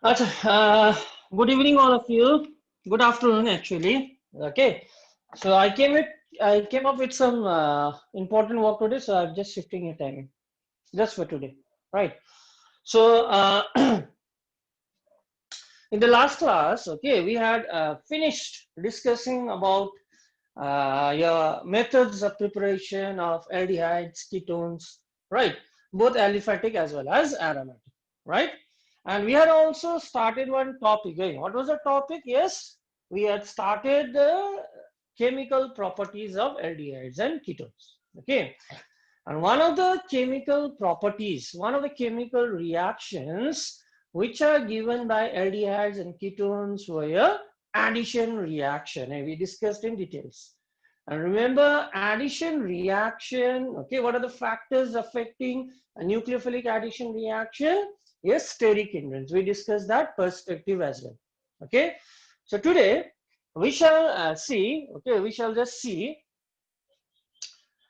Good evening, all of you. Good afternoon, actually. Okay, so I came up with some important work today, so I'm just shifting your timing just for today, right? So in the last class, okay, we had finished discussing about your methods of preparation of aldehydes, ketones, right? Both aliphatic as well as aromatic, right? And we had also started one topic. What was the topic? Yes, we had started the chemical properties of aldehydes and ketones. Okay, and one of the chemical properties, one of the chemical reactions which are given by aldehydes and ketones were addition reaction, and we discussed in details. And remember, addition reaction, okay, what are the factors affecting a nucleophilic addition reaction? Yes, steric hindrance. We discussed that perspective as well. Okay, so today we shall we shall just see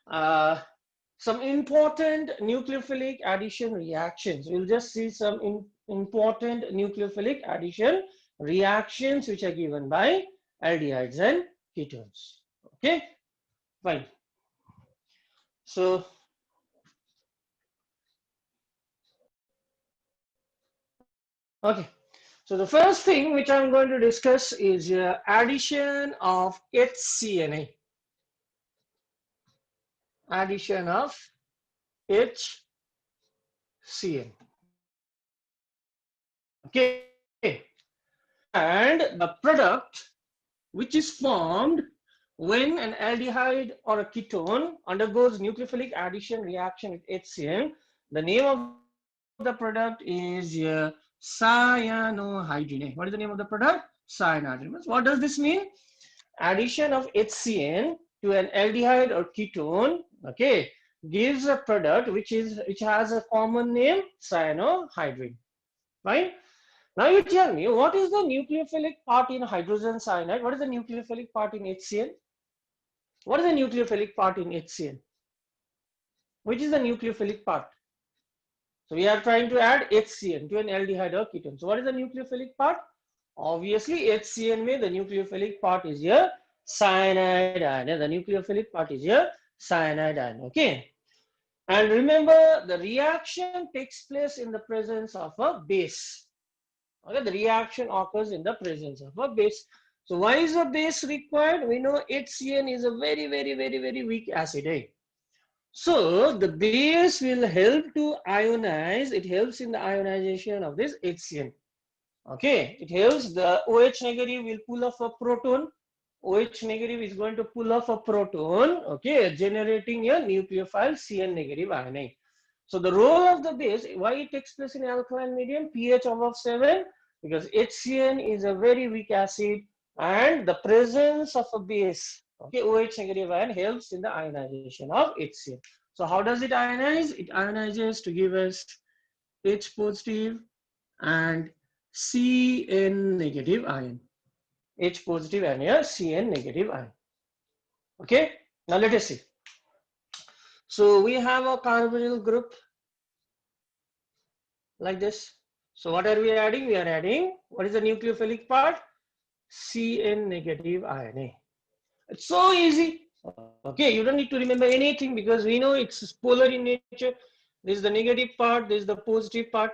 uh, some important nucleophilic addition reactions. We'll just see some important nucleophilic addition reactions which are given by aldehydes and ketones. Okay, fine. So, okay. So the first thing which I'm going to discuss is addition of HCNA. Addition of HCN. Okay. And the product which is formed when an aldehyde or a ketone undergoes nucleophilic addition reaction with HCN. The name of the product is cyanohydrinate. What is the name of the product? Cyanohydrinate. What does this mean? Addition of HCN to an aldehyde or ketone, okay, gives a product which has a common name, cyanohydrin. Right? Now you tell me, what is the nucleophilic part in hydrogen cyanide? What is the nucleophilic part in HCN? What is the nucleophilic part in HCN? Which is the nucleophilic part? So we are trying to add HCN to an aldehyde or ketone. So what is the nucleophilic part? Obviously HCN में the nucleophilic part is here cyanide ion. The nucleophilic part is here cyanide ion. Okay. And remember, the reaction takes place in the presence of a base. Okay, the reaction occurs in the presence of a base. So why is a base required? We know HCN is a very weak acid. Eh? So the base will help to ionize. It helps in the ionization of this HCN. Okay, it helps. The OH negative will pull off a proton. OH negative is going to pull off a proton. Okay, generating a nucleophile CN negative ion. So the role of the base, why it takes place in alkaline medium, pH above 7, because HCN is a very weak acid and the presence of a base, okay, OH negative ion helps in the ionization of HCN. So how does it ionize? It ionizes to give us H positive and Cn negative ion. H positive and a Cn negative ion. Okay, now let us see. So we have a carbonyl group like this. So what are we adding? We are adding, what is the nucleophilic part? Cn negative ion. It's so easy. Okay, you don't need to remember anything because we know it's polar in nature. This is the negative part, this is the positive part.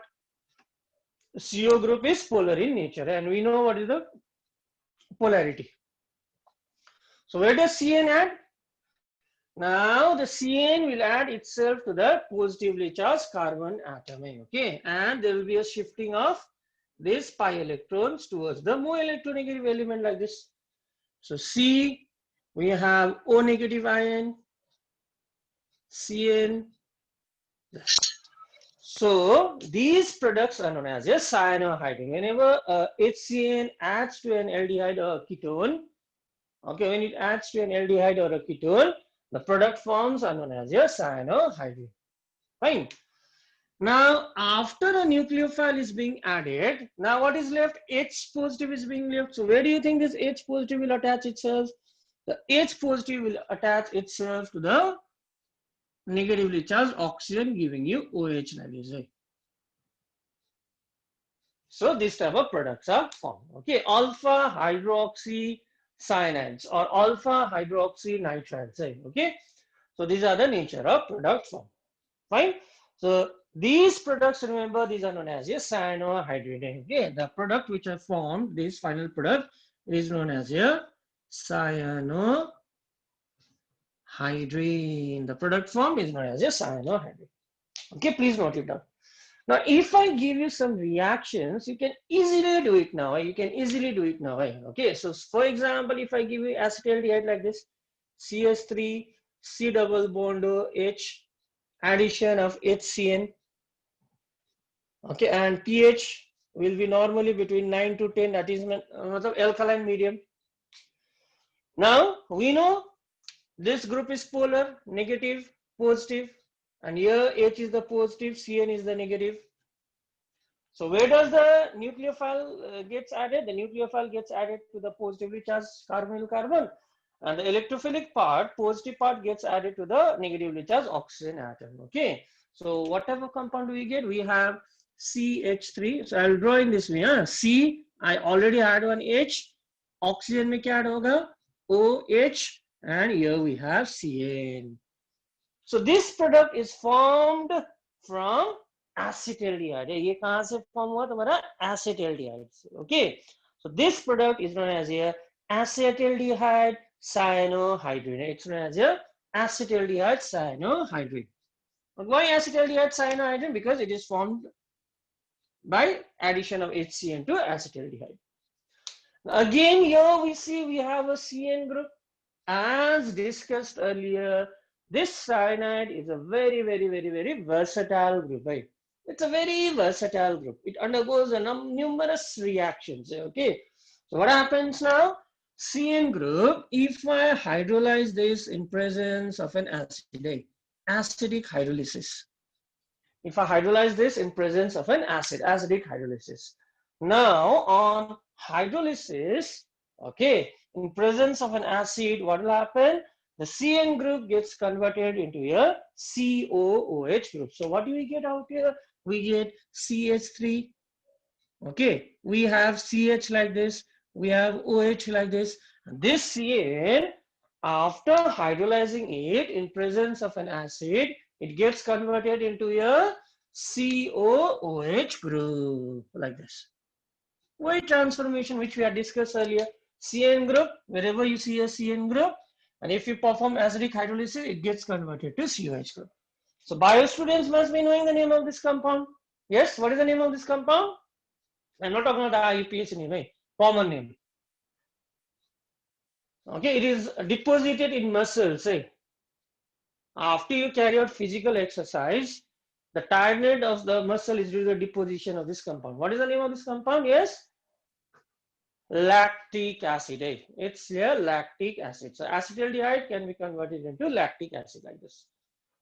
CO group is polar in nature and we know what is the polarity. So where does Cn add? Now the Cn will add itself to the positively charged carbon atom. Okay, and there will be a shifting of these pi electrons towards the more electronegative element like this. So C, we have O negative ion, Cn. So these products are known as a cyanohydrin. Whenever HCN adds to an aldehyde or a ketone, okay, when it adds to an aldehyde or a ketone, the product forms are known as a cyanohydrin. Fine. Now, after a nucleophile is being added, now what is left? H positive is being left. So where do you think this H positive will attach itself? The H positive will attach itself to the negatively charged oxygen, giving you OH negative. So this type of products are formed. Okay, alpha hydroxy cyanides or alpha hydroxy nitrides. Okay, so these are the nature of product form. Fine. So these products, remember, these are known as a cyanohydride. Okay, the product which are formed, this final product is known as a cyanohydrine. The product form is known as a cyanohydride. Okay, please note it down. Now, if I give you some reactions, you can easily do it now. You can easily do it now. Okay, so for example, if I give you acetaldehyde like this, CS3, C double bond O, H, addition of HCN. Okay, and pH will be normally between 9 to 10, that is alkaline medium. Now, we know this group is polar, negative, positive, and here H is the positive, Cn is the negative. So where does the nucleophile gets added? The nucleophile gets added to the positively charged carbonyl carbon, and the electrophilic part, positive part, gets added to the negatively charged oxygen atom. Okay, so whatever compound we get, we have CH3. So I'll draw in this way. C, I already had one H. Oxygen में क्या add होगा? OH, and here we have Cn. So this product is formed from acetaldehyde. ये कहाँ से form हुआ तुम्हारा? Acetaldehyde से. Okay. So this product is known as a acetaldehyde cyanohydride. It's known as a acetaldehyde cyanohydride. But why acetaldehyde cyanohydride? Because it is formed by addition of HCN to acetaldehyde. Again, here we see we have a CN group. As discussed earlier, this cyanide is a very versatile group, right? It's a very versatile group. It undergoes a numerous reactions. Okay, so what happens now? CN group, if I hydrolyze this in presence of an acidic hydrolysis. If I hydrolyze this in presence of an acidic hydrolysis. Now on hydrolysis, okay, in presence of an acid, what will happen? The CN group gets converted into a COOH group. So what do we get out here? We get CH3. Okay, we have CH like this. We have OH like this. And this CN, after hydrolyzing it in presence of an acid, it gets converted into a COOH group like this. Weight transformation, which we had discussed earlier. CN group, wherever you see a CN group, and if you perform acidic hydrolysis, it gets converted to COH group. So bio students must be knowing the name of this compound. Yes, what is the name of this compound? I'm not talking about the IUPAC name, right? Common name. Okay, it is deposited in muscles. After you carry out physical exercise, the tiredness of the muscle is due to the deposition of this compound. What is the name of this compound? Yes, lactic acid. It's a lactic acid. So acetaldehyde can be converted into lactic acid like this,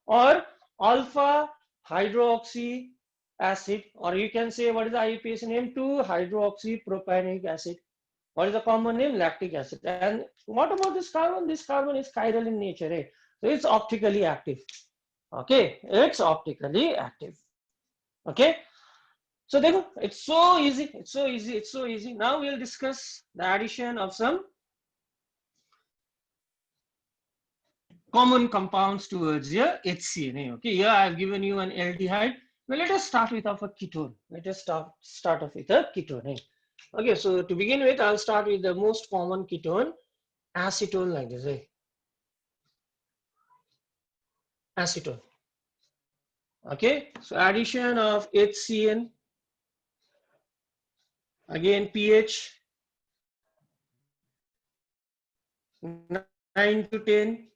or alpha hydroxy acid, or you can say, what is the IUPAC name? 2-hydroxypropanoic acid. What is the common name? Lactic acid. And what about this carbon? This carbon is chiral in nature. So it's optically active. Okay, it's optically active. Okay, so देखो, it's so easy. It's so easy. It's so easy. Now we'll discuss the addition of some common compounds towards your HCN. Okay, here I have given you an aldehyde. Well, let us start with a ketone. Let us start off with a ketone. Okay, so to begin with, I'll start with the most common ketone, acetone, like this. Acetone. Okay, so addition of HCN, again pH 9 to 10.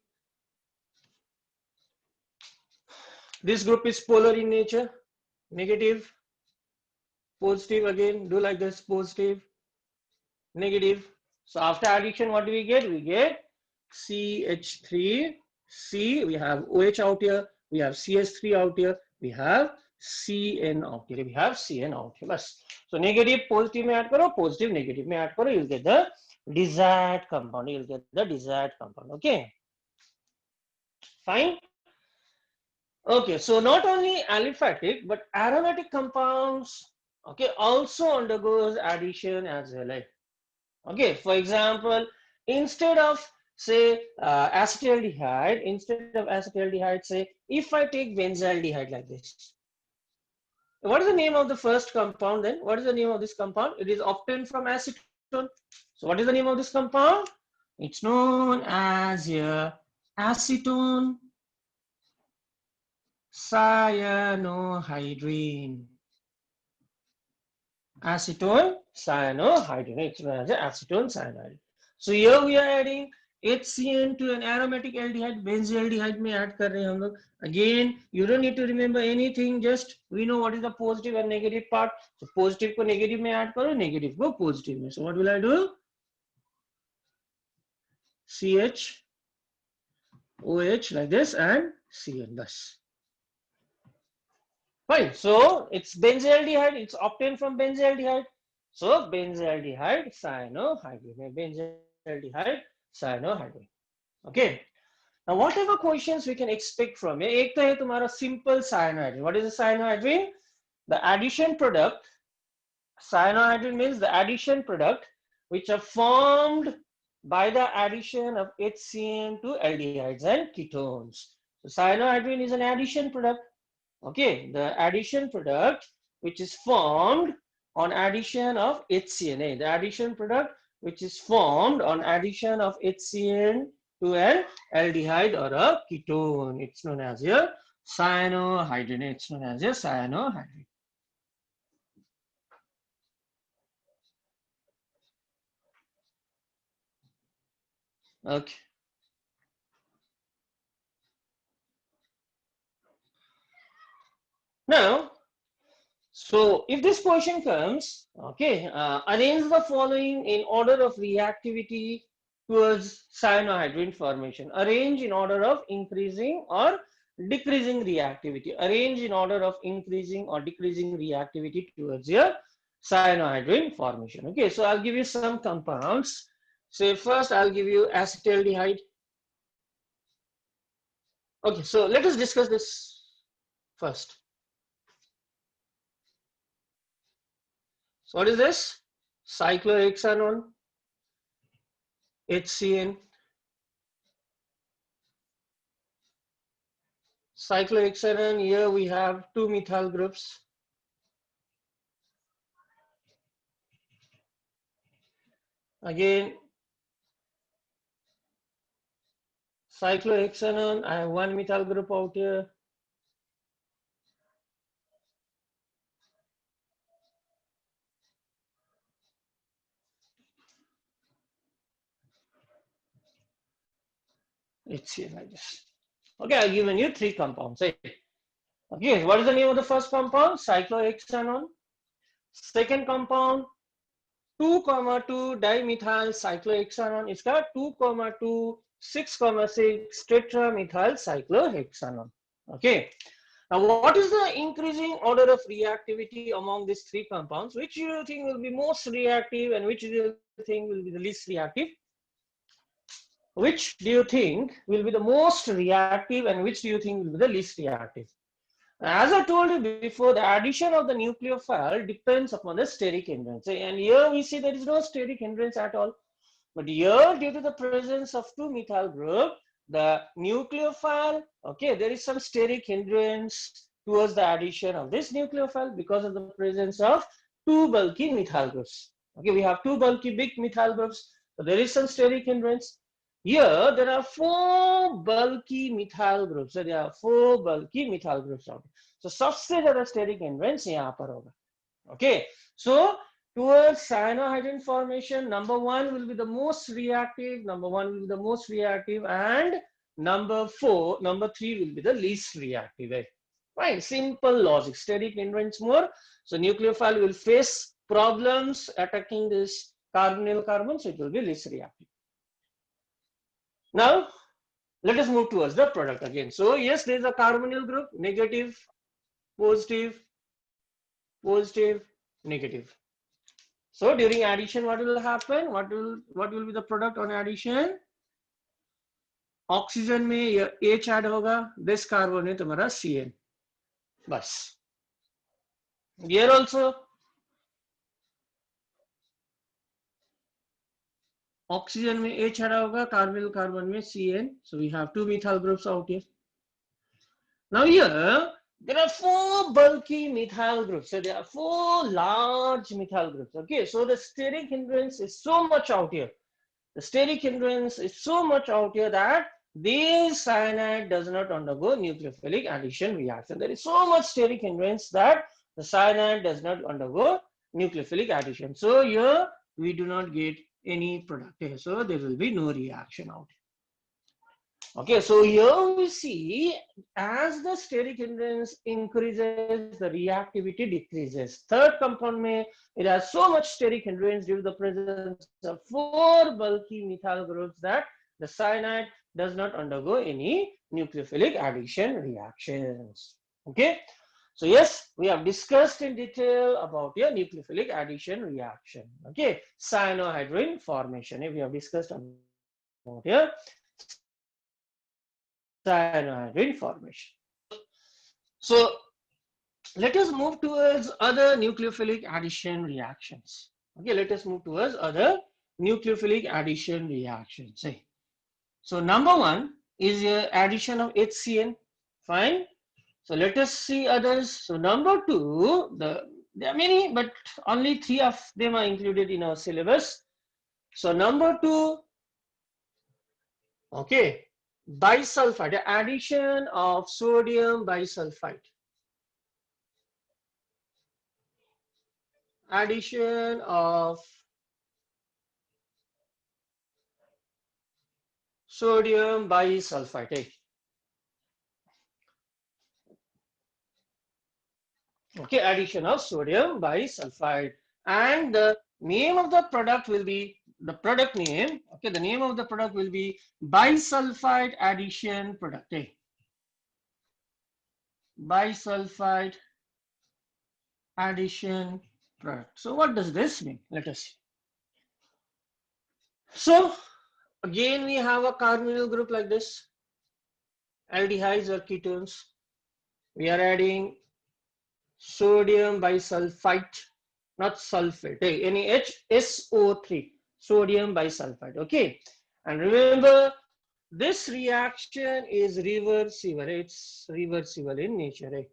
This group is polar in nature, negative, positive, again do like this, positive, negative. So after addition, what do we get? We get CH3, C, we have OH out here, we have CH3 out here, we have CN out here, we have CN out here. Bas. So negative, positive में add करो, positive, negative में add करो, you'll get the desired compound. You'll get the desired compound. Okay, fine. Okay, so not only aliphatic but aromatic compounds okay, also undergoes addition as well. Okay, for example, instead of say acetaldehyde, instead of acetaldehyde, say if I take benzaldehyde like this, what is the name of the first compound then? What is the name of this compound? It is obtained from acetone. So what is the name of this compound? It's known as acetone cyanohydrine. Acetone cyanohydrine. It's known as acetone cyanohydrine. So here we are adding HCN to an aromatic aldehyde, benzaldehyde में add कर रहे हैं हम लोग. Again, you don't need to remember anything. Just we know what is the positive and negative part. So positive को negative में add करो, negative को positive में. So what will I do? CH, OH like this and CN thus. Fine. So it's benzaldehyde. It's obtained from benzaldehyde. So benzaldehyde cyanohydrine. Benzaldehyde cyanohydrine. Okay. Now whatever questions we can expect from it. एक तो है तुम्हारा simple cyanohydrine. What is a cyanohydrine? The addition product. Cyanohydrine means the addition product which are formed by the addition of HCN to aldehydes and ketones. So cyanohydrine is an addition product. Okay, the addition product which is formed on addition of HCN. The addition product which is formed on addition of HCN to an aldehyde or a ketone. It's known as a cyanohydrine. It's known as a cyanohydrine. Okay. Now, so if this question comes, okay, arrange the following in order of reactivity towards cyanohydrine formation. Arrange in order of increasing or decreasing reactivity. Arrange in order of increasing or decreasing reactivity towards your cyanohydrine formation. Okay, so I'll give you some compounds. Say first I'll give you acetaldehyde. Okay, so let us discuss this first. So what is this? Cyclohexanone, HCN. Cyclohexanone, here we have two methyl groups. Again, cyclohexanone, I have one methyl group out here. HCN like this. Okay, I've given you three compounds. Okay, what is the name of the first compound? Cyclohexanone. Second compound, 2,2 dimethyl cyclohexanone. इसका 2,2 6,6 tetramethyl cyclohexanone. Okay. Now, what is the increasing order of reactivity among these three compounds? Which do you think will be most reactive and which do you think will be the least reactive? Which do you think will be the most reactive and which do you think will be the least reactive? As I told you before, the addition of the nucleophile depends upon the steric hindrance. And here we see there is no steric hindrance at all. But here, due to the presence of two methyl group, the nucleophile, okay, there is some steric hindrance towards the addition of this nucleophile because of the presence of two bulky methyl groups. Okay, we have two bulky big methyl groups. So there is some steric hindrance. Here, there are four bulky methyl groups. So there are four bulky methyl groups out. So सबसे ज़्यादा steric hindrance यहाँ पर होगा. Okay, so towards cyanohydrine formation, number one will be the most reactive, and number three will be the least reactive. Fine, simple logic. Steric hindrance more. So nucleophile will face problems attacking this carbonyl carbon, so it will be least reactive. Now, let us move towards the product again. So yes, there is a carbonyl group, negative, positive, positive, negative. So during addition, what will happen? What will be the product on addition? Oxygen में H add होगा, this carbon है तुम्हारा CN. बस. Here also Oxygen में H हरा होगा, carbonyl carbon में CN. So we have two methyl groups out here. Now here there are four bulky methyl groups. So there are four large methyl groups. Okay, so the steric hindrance is so much out here. The steric hindrance is so much out here that this cyanide does not undergo nucleophilic addition reaction. There is so much steric hindrance that the cyanide does not undergo nucleophilic addition. So here we do not get any product here. So there will be no reaction out here. Okay, so here we see as the steric hindrance increases, the reactivity decreases. Third compound may it has so much steric hindrance due to the presence of four bulky methyl groups that the cyanide does not undergo any nucleophilic addition reactions. Okay, so yes, we have discussed in detail about your nucleophilic addition reaction. Okay, cyanohydrin formation. We have discussed about here cyanohydrin formation. So let us move towards other nucleophilic addition reactions. Okay, let us move towards other nucleophilic addition reactions. So number one is addition of HCN. Fine. So let us see others. So number two, there are many, but only three of them are included in our syllabus. So number two, okay, bisulfite, the addition of sodium bisulfite. Addition of sodium bisulfite. Okay, addition of sodium bisulfite. And the name of the product will be the product name. Okay, the name of the product will be bisulfite addition product. Bisulfite addition product. So what does this mean? Let us see. So again we have a carbonyl group like this, aldehydes or ketones. We are adding sodium bisulfite, not sulfate, NaHSO3, sodium bisulfite. Okay, and remember this reaction is reversible. It's reversible in nature.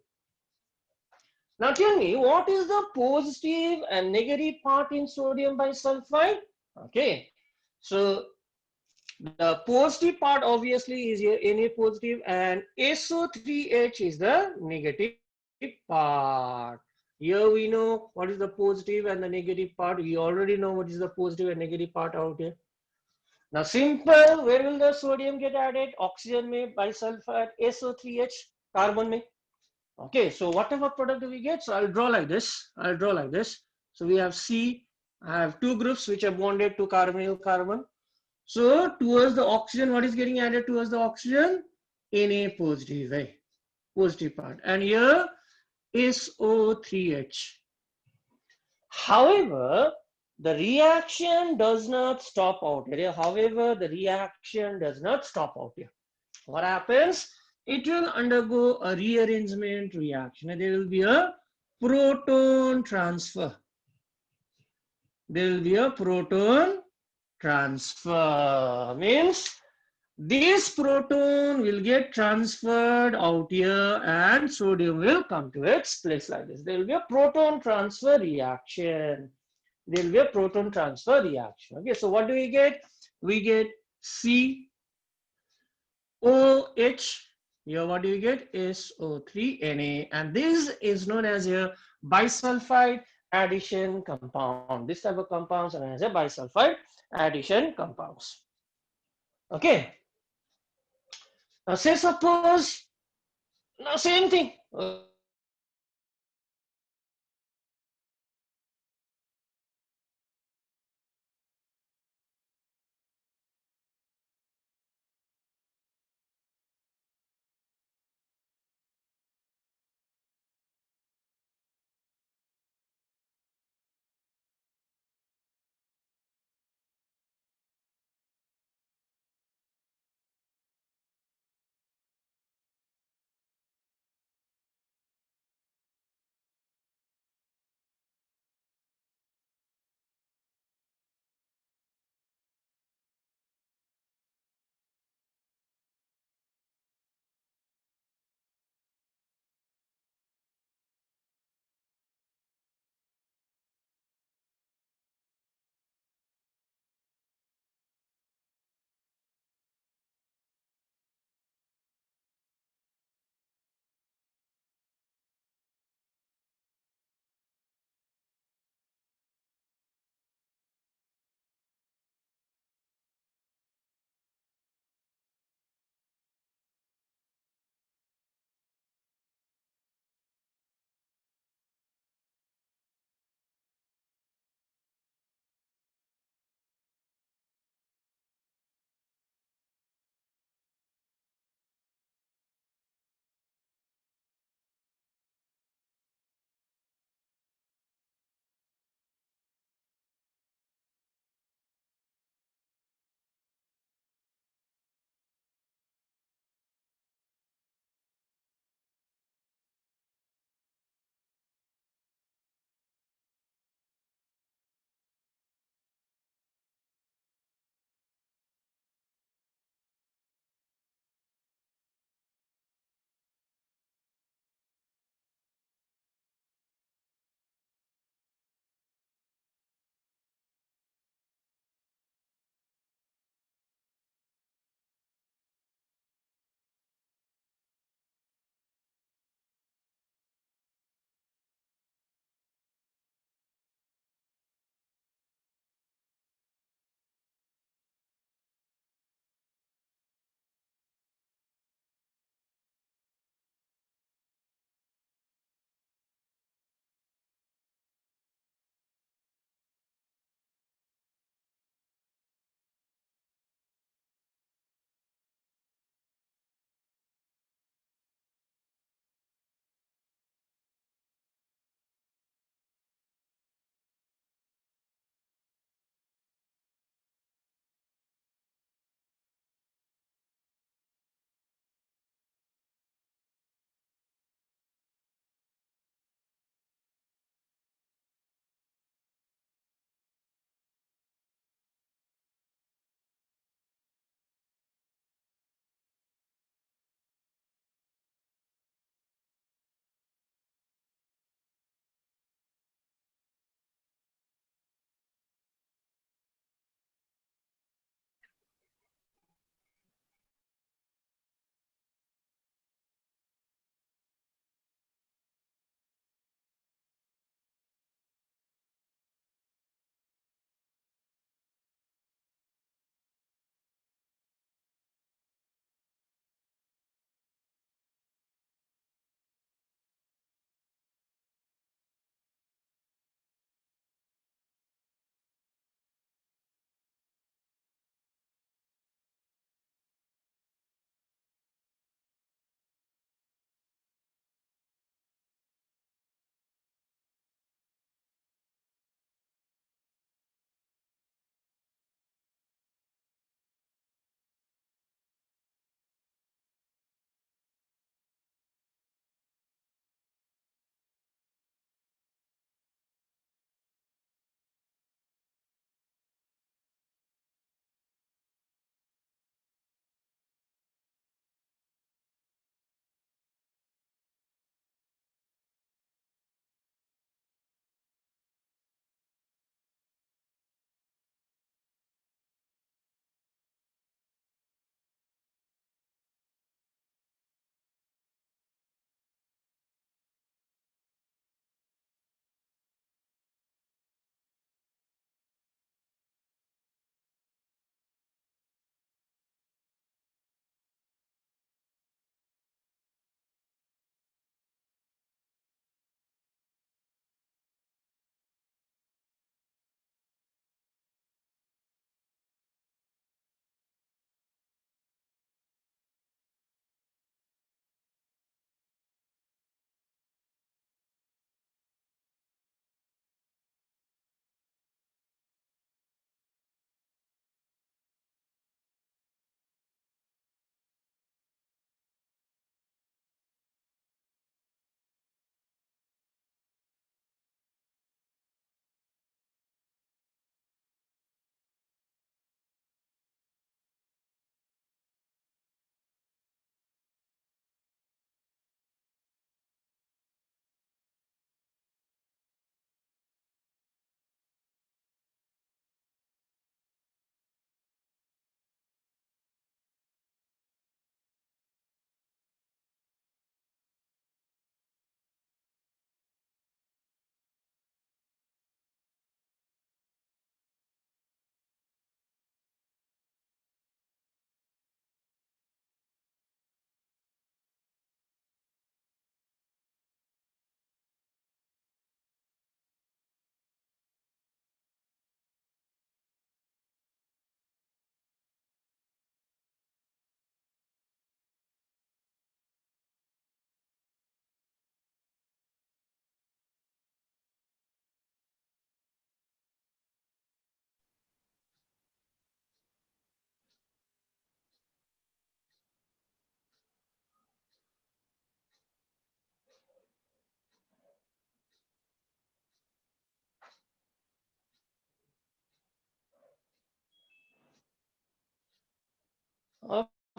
Now tell me, what is the positive and negative part in sodium bisulfite? Okay, so the positive part obviously is your Na positive and SO3H is the negative part. Here we know what is the positive and the negative part. We already know what is the positive and negative part out here. Now simple, where will the sodium get added? Oxygen में bisulfite, SO3H, carbon में. Okay, so whatever product do we get? So I'll draw like this. I'll draw like this. So we have C. I have two groups which are bonded to carbonyl carbon. So towards the oxygen, what is getting added towards the oxygen? Na positive, right? Positive part. And here is SO3H. However, the reaction does not stop out here. However, the reaction does not stop out here. What happens? It will undergo a rearrangement reaction. There will be a proton transfer. There will be a proton transfer. Means this proton will get transferred out here and sodium will come to its place like this. There will be a proton transfer reaction. There will be a proton transfer reaction. Okay, so what do we get? We get COH. Here what do you get? SO3Na, and this is known as a bisulfite addition compound. This type of compounds are known as a bisulfite addition compounds. Okay. Now say suppose, now same thing.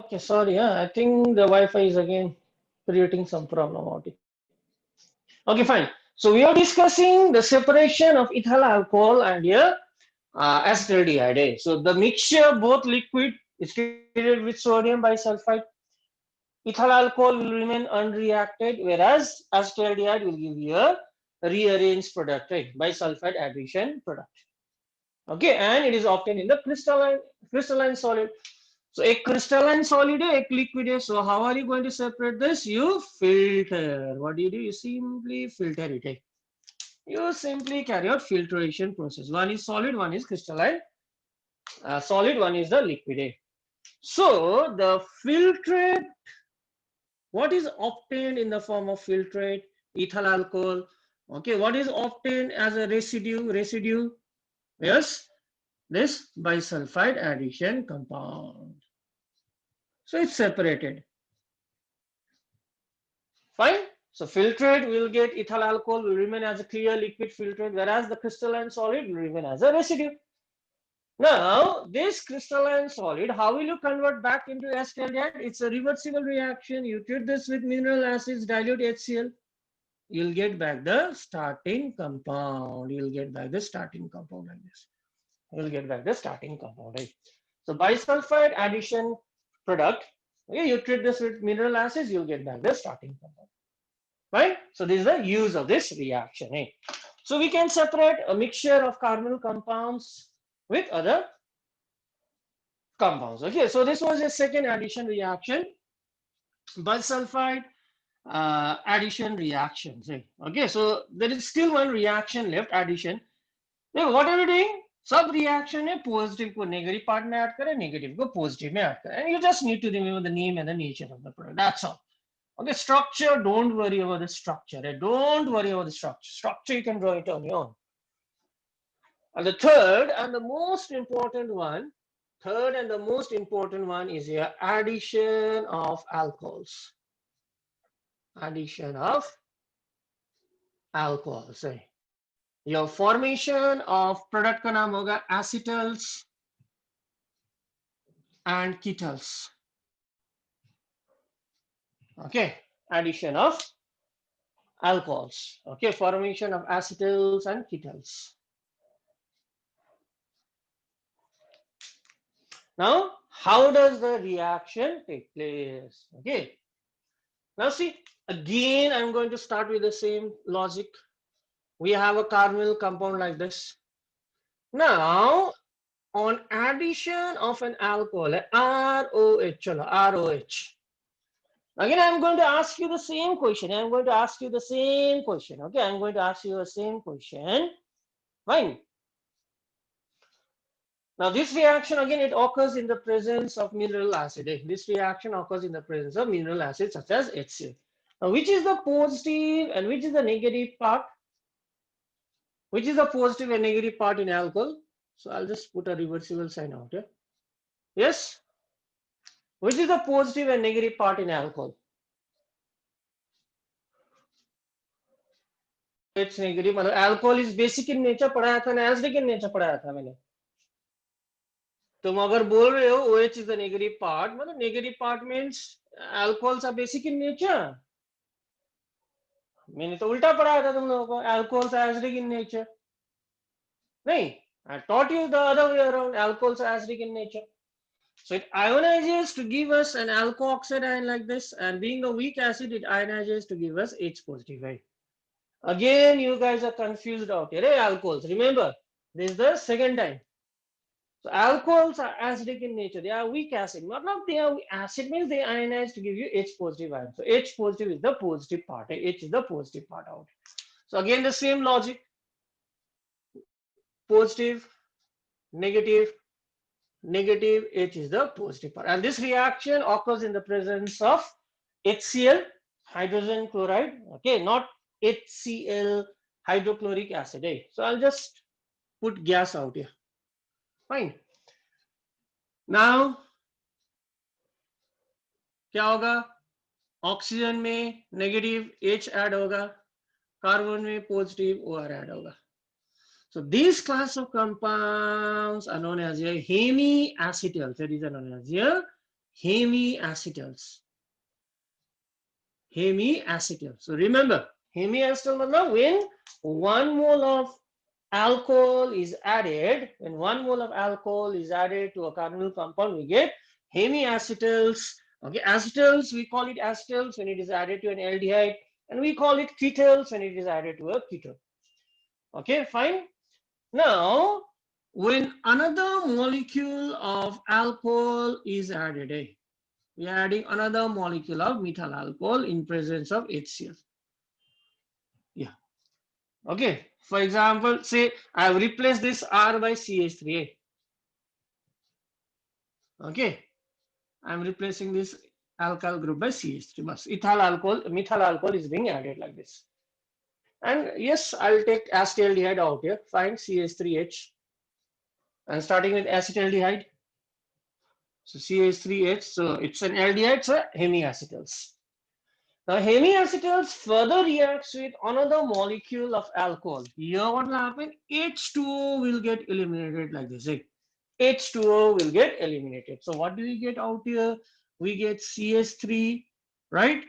Okay, sorry, I think the Wi-Fi is again creating some problem out here. Okay, fine. So we are discussing the separation of ethyl alcohol and here acetaldehyde. So the mixture, both liquid, is treated with sodium bisulfite. Ethyl alcohol will remain unreacted, whereas acetaldehyde will give you a rearranged product, right? Bisulfite addition product. Okay, and it is obtained in the crystalline solid. So a crystalline solid, a liquid. So how are you going to separate this? You filter. What do? You simply filter it. You simply carry out filtration process. One is solid, one is crystalline solid, one is the liquid. So the filtrate, what is obtained in the form of filtrate? Ethyl alcohol. Okay, what is obtained as a residue? Yes, this bisulfite addition compound. So it's separated. Fine. So filtrate will get ethyl alcohol will remain as a clear liquid filtrate, whereas the crystalline solid will remain as a residue. Now, this crystalline solid, how will you convert back into acetaldehyde? It's a reversible reaction. You treat this with mineral acids, dilute HCl. You'll get back the starting compound. You'll get back the starting compound like this. You'll get back the starting compound, right? So bisulfite addition product. Okay, you treat this with mineral acids, you'll get back the starting compound. Right? So this is the use of this reaction. Eh? So we can separate a mixture of carbonyl compounds with other compounds. Okay, so this was a second addition reaction, bisulfite addition reactions. Eh? Okay, so there is still one reaction left, addition. Now what are we doing? सब reaction है positive को negative part में add करें, negative को positive में add करें. And you just need to remember the name and the nature of the product. That's all. Okay, structure, don't worry about the structure. Don't worry about the structure. Structure, you can draw it on your own. And the third and the most important one is your addition of alcohols. Addition of alcohols. Your formation of product का नाम होगा acetals and ketols. Okay, addition of alcohols. Okay, formation of acetals and ketols. Now, how does the reaction take place? Okay. Now see, again, I'm going to start with the same logic. We have a carbonyl compound like this. Now, on addition of an alcohol, ROH. Again, I'm going to ask you the same question. Okay, I'm going to ask you the same question. Fine. Now, this reaction, again, it occurs in the presence of mineral acid. This reaction occurs in the presence of mineral acid such as HCl. Now, which is the positive and which is the negative part? Which is the positive and negative part in alcohol? So, I'll just put a reversible sign out here. Yes? Which is the positive and negative part in alcohol? It's negative. Alcohol is basic in nature, पढ़ाया था ना, acidic in nature पढ़ाया था मैंने. तुम अगर बोल रहे हो OH is the negative part, मतलब negative part means alcohols are basic in nature. मैंने तो उल्टा पढ़ाया था तुम लोगों को, alcohols are acidic in nature. नहीं, I taught you the other way around. Alcohols are acidic in nature. So it ionizes to give us an alkoxide ion like this, and being a weak acid, it ionizes to give us H positive. Right? Again, you guys are confused out here. Hey, alcohols. Remember, this is the second time. So alcohols are acidic in nature. They are weak acid. Not they are acid means they ionize to give you H positive ion. So H positive is the positive part. H is the positive part out. So again, the same logic. Positive, negative, negative, H is the positive part. And this reaction occurs in the presence of HCl, hydrogen chloride. Okay, not HCl, hydrochloric acid. So I'll just put gas out here. Fine. Now, क्या होगा? Oxygen में negative H add होगा, carbon में positive OR add होगा. So these class of compounds are known as your hemiacetals. These are known as your hemiacetals. Hemiacetal. So remember, hemiacetal matlab when 1 mole of alcohol is added, when 1 mole of alcohol is added to a carbonyl compound, we get hemiacetals. Okay, acetals, we call it acetals when it is added to an aldehyde, and we call it ketals when it is added to a ketone. Okay, fine. Now, when another molecule of alcohol is added, we are adding another molecule of methyl alcohol in presence of HCl. Yeah. Okay. For example, say I have replaced this R by CH3A. Okay. I am replacing this alkyl group by CH3. But methyl alcohol is being added like this. And yes, I'll take acetaldehyde out here. Fine, CH3H. I'm starting with acetaldehyde. So CH3H. So it's an aldehyde, so hemiacetals. Now, hemiacetals further reacts with another molecule of alcohol. Here what will happen? H2O will get eliminated like this. H2O will get eliminated. So what do we get out here? We get CH3, right?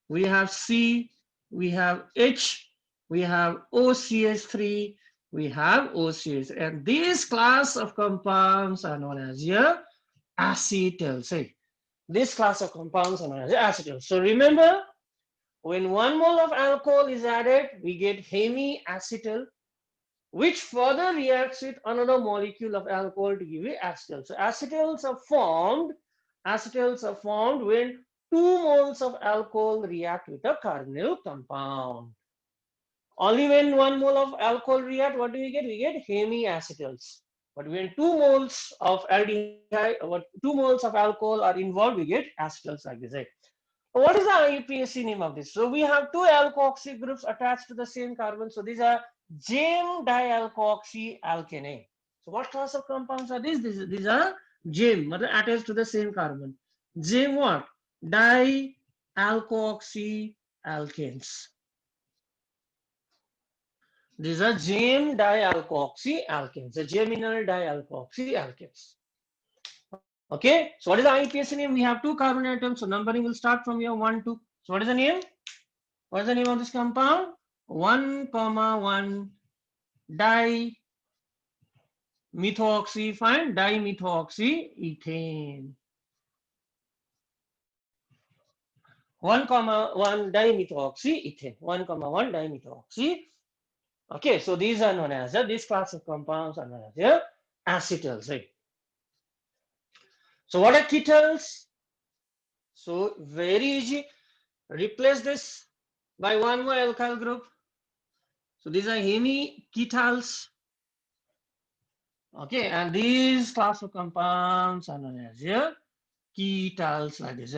We have C, we have H, we have OCH3, we have OCH. And this class of compounds are known as here acetals. This class of compounds are known as acetals. So remember, when 1 mole of alcohol is added, we get hemiacetal, which further reacts with another molecule of alcohol to give you acetal. So acetals are formed when 2 moles of alcohol react with a carbonyl compound. Only when 1 mole of alcohol react, what do we get? We get hemiacetals. But when 2 moles of aldehyde, 2 moles of alcohol are involved, we get acetals like this. What is the IUPAC name of this? So we have 2 alkoxy groups attached to the same carbon. So these are JAME dialkoxy alkane. So what class of compounds are these? These are JAME, attached to the same carbon. JAME what? Dialkoxy alkanes. These are JAME dialkoxy alkanes, the geminal dialkoxy alkanes. Okay, so what is the IUPAC name? We have 2 carbon atoms, so numbering will start from here 1, 2. So what is the name? What is the name of this compound? 1,1 dimethoxy, fine, dimethoxyethane. 1,1 dimethoxyethane. 1,1 dimethoxy. Okay, so these are known as this class of compounds are known as acetals. Right? So what are ketals? So very easy. Replace this by 1 more alkyl group. So these are hemiketals. Okay, and these class of compounds are known as ketals like this.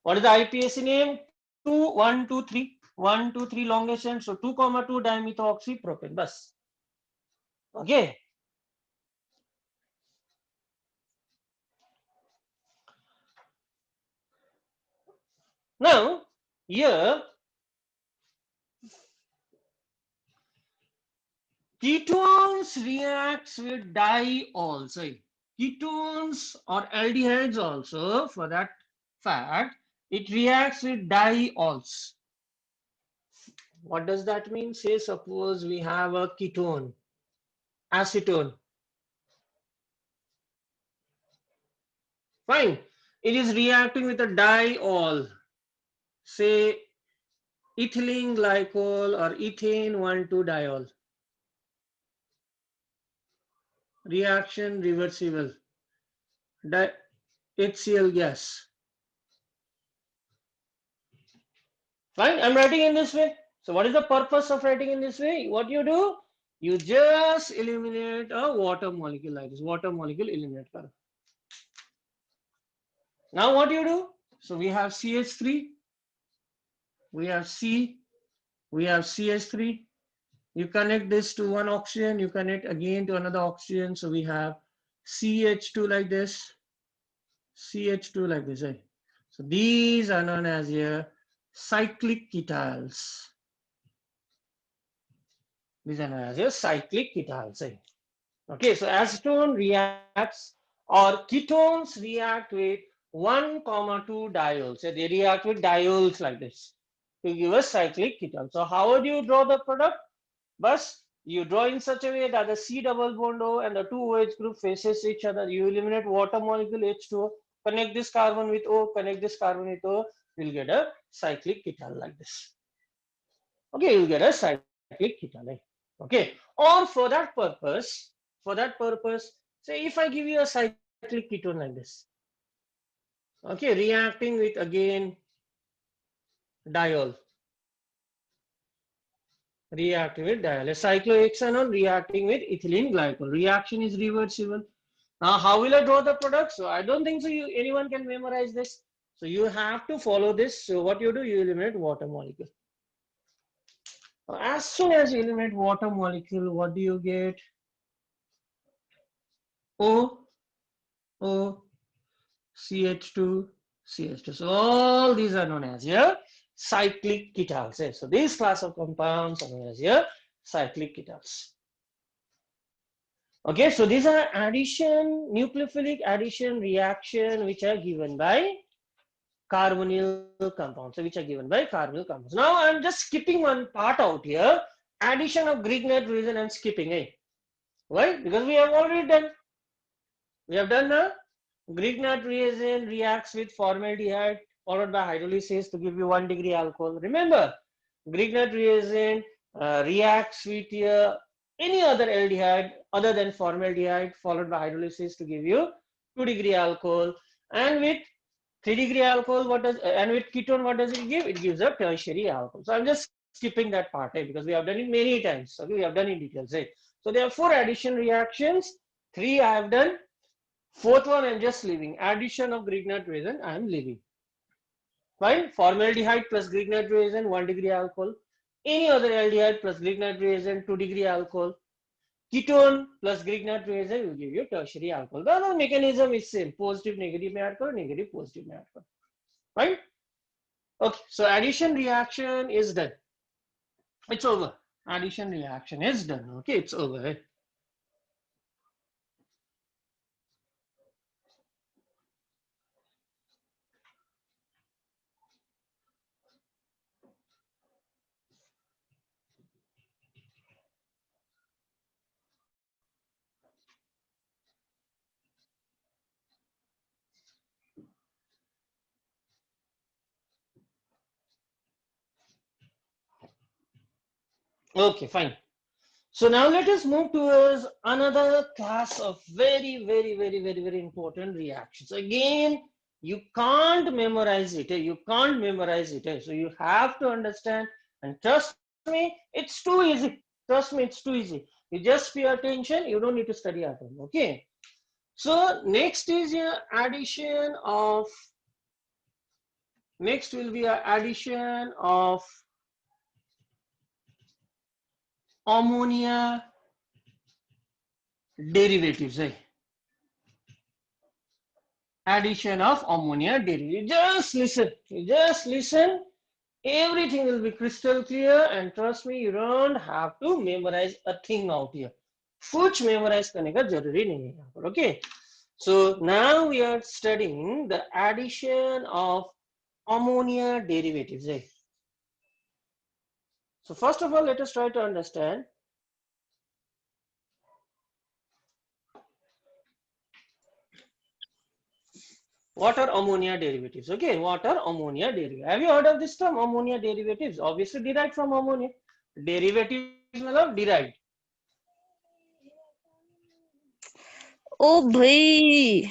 What is the IUPAC name? 2, 1, 2, 3. 1, 2, 3 longation. So 2, 2 dimethoxypropane. Bus. Okay. Now, here ketones reacts with diols. Ketones or aldehydes also, for that fact, it reacts with diols. What does that mean? Say suppose we have a ketone, acetone. Fine. It is reacting with a diol. Say ethylene glycol or ethane 1,2-diol. Reaction reversible. HCl gas. Fine, I'm writing in this way. So what is the purpose of writing in this way? What you do? You just eliminate a water molecule like this. Water molecule eliminate. Now what you do? So we have CH3. We have C. We have CH3. You connect this to one oxygen. You connect again to another oxygen. So we have CH2 like this. CH2 like this. So these are known as cyclic ketals. These are known as cyclic ketals. Okay, so acetone reacts or ketones react with 1, 2 diols. So they react with diols like this to give us cyclic ketone. So how would you draw the product? Bus, you draw in such a way that the C double bond O and the two OH group faces each other. You eliminate water molecule H2O, connect this carbon with O, connect this carbon with O, you'll get a cyclic ketone like this. Okay, you'll get a cyclic ketone. Okay, or for that purpose, say if I give you a cyclic ketone like this, okay, reacting with again diol, reacting with diol, a cyclohexanone reacting with ethylene glycol. Reaction is reversible. Now, how will I draw the product? So I don't think so anyone can memorize this. So you have to follow this. So what you do, you eliminate water molecule. As soon as you eliminate water molecule, what do you get? O, O, CH2, CH2. So all these are known as here cyclic ketones. So this class of compounds are known as here cyclic ketones. Okay, so these are addition, nucleophilic addition reaction which are given by carbonyl compounds. So which are given by carbonyl compounds. Now I'm just skipping one part out here. Addition of Grignard reagent I'm skipping. Why? Because we have already done. We have done now. Grignard reagent reacts with formaldehyde followed by hydrolysis to give you 1 degree alcohol. Remember, Grignard reagent reacts with any other aldehyde other than formaldehyde followed by hydrolysis to give you 2 degree alcohol. And with 3 degree alcohol, what does, and with ketone, what does it give? It gives a tertiary alcohol. So I'm just skipping that part because we have done it many times. Okay, we have done in details. So there are 4 addition reactions. 3 I have done. 4th one I'm just leaving. Addition of Grignard reagent I am leaving. Fine. Formaldehyde plus Grignard reagent 1 degree alcohol. Any other aldehyde plus Grignard reagent 2 degree alcohol. Ketone plus Grignard reagent will give you tertiary alcohol. The mechanism is same. Positive negative में add करो, negative positive में add करो. Fine. Okay. So addition reaction is done. It's over. Addition reaction is done. Okay. It's over. Okay. Fine. So now let us move towards another class of very important reactions. Again, you can't memorize it. You can't memorize it. So you have to understand, and trust me, it's too easy. Trust me, it's too easy. You just pay attention. You don't need to study at home. Okay. So next is your addition of. Next will be an addition of ammonia derivatives. Addition of ammonia derivative. Just listen. Everything will be crystal clear, and trust me, you don't have to memorize a thing out here. कुछ memorize करने का जरूरी नहीं है यहाँ पर. Okay. So now we are studying the addition of ammonia derivatives. So first of all, let us try to understand what are ammonia derivatives. Okay, what are ammonia derivatives? Have you heard of this term, ammonia derivatives? Obviously derived from ammonia. Derivatives मतलब derived. ओ भाई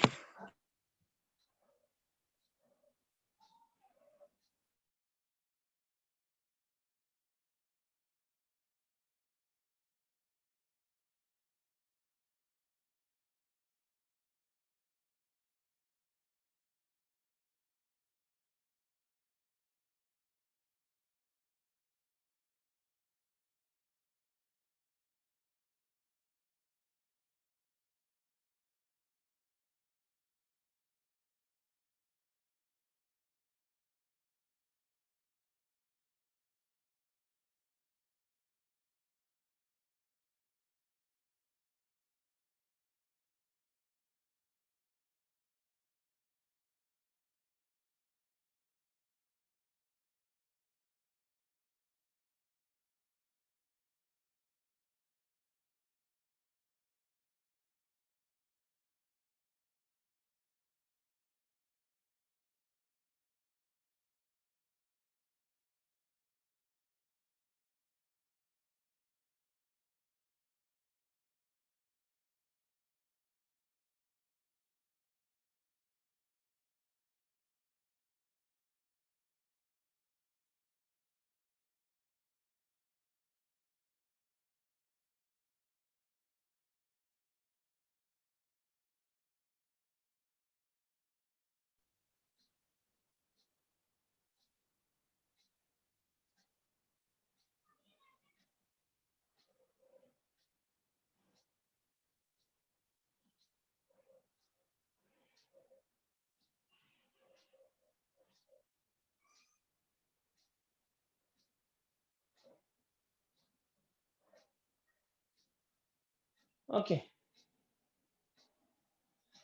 Okay.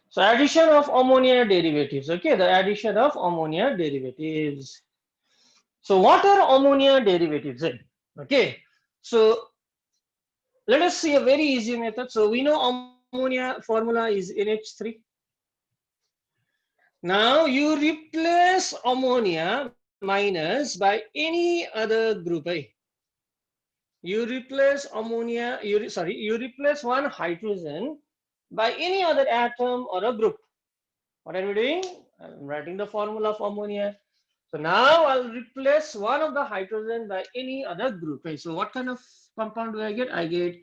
So addition of ammonia derivatives. Okay, the addition of ammonia derivatives. So what are ammonia derivatives? Okay. So let us see a very easy method. So we know ammonia formula is NH3. Now you replace ammonia minus by any other group. You replace ammonia, you replace one hydrogen by any other atom or a group. What are we doing? I'm writing the formula of ammonia. So now I'll replace one of the hydrogen by any other group. So what kind of compound do I get? I get